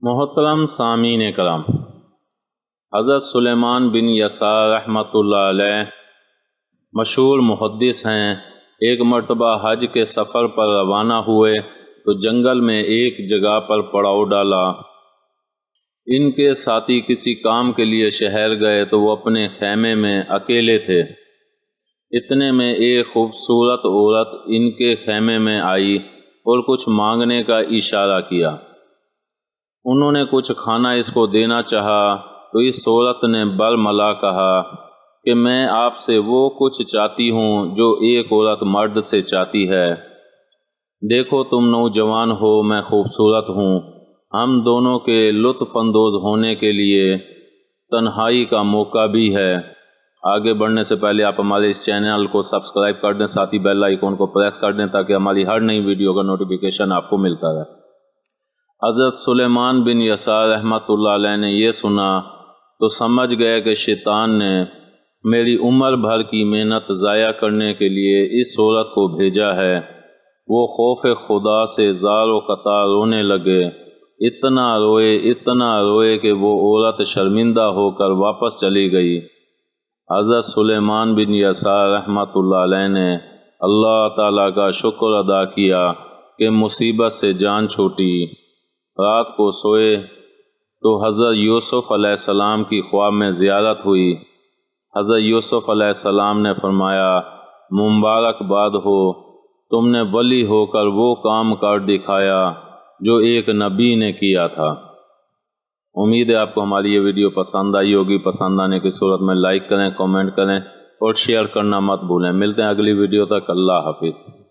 محترم سامعین کرام، حضرت سلیمان بن یسار رحمۃ اللہ علیہ مشہور محدث ہیں۔ ایک مرتبہ حج کے سفر پر روانہ ہوئے تو جنگل میں ایک جگہ پر پڑاؤ ڈالا۔ ان کے ساتھی کسی کام کے لیے شہر گئے تو وہ اپنے خیمے میں اکیلے تھے۔ اتنے میں ایک خوبصورت عورت ان کے خیمے میں آئی اور کچھ مانگنے کا اشارہ کیا۔ انہوں نے کچھ کھانا اس کو دینا چاہا تو اس عورت نے برملا کہا کہ میں آپ سے وہ کچھ چاہتی ہوں جو ایک عورت مرد سے چاہتی ہے۔ دیکھو تم نوجوان ہو، میں خوبصورت ہوں، ہم دونوں کے لطف اندوز ہونے کے لیے تنہائی کا موقع بھی ہے۔ آگے بڑھنے سے پہلے آپ ہمارے اس چینل کو سبسکرائب کر دیں، ساتھ ہی بیل آئیکن کو پریس کر دیں تاکہ ہماری ہر نئی ویڈیو کا نوٹیفیکیشن آپ کو ملتا رہے۔ حضرت سلیمان بن یسار رحمۃ اللہ علیہ نے یہ سنا تو سمجھ گئے کہ شیطان نے میری عمر بھر کی محنت ضائع کرنے کے لیے اس عورت کو بھیجا ہے۔ وہ خوف خدا سے زار و قطع رونے لگے، اتنا روئے کہ وہ عورت شرمندہ ہو کر واپس چلی گئی۔ حضرت سلیمان بن یسار رحمۃ اللہ علیہ نے اللہ تعالیٰ کا شکر ادا کیا کہ مصیبت سے جان چھوٹی۔ رات کو سوئے تو حضرت یوسف علیہ السلام کی خواب میں زیارت ہوئی۔ حضرت یوسف علیہ السلام نے فرمایا، مبارکباد ہو، تم نے ولی ہو کر وہ کام کر دکھایا جو ایک نبی نے کیا تھا۔ امید ہے آپ کو ہماری یہ ویڈیو پسند آئی ہوگی۔ پسند آنے کی صورت میں لائک کریں، کامنٹ کریں اور شیئر کرنا مت بھولیں۔ ملتے ہیں اگلی ویڈیو تک، اللہ حافظ۔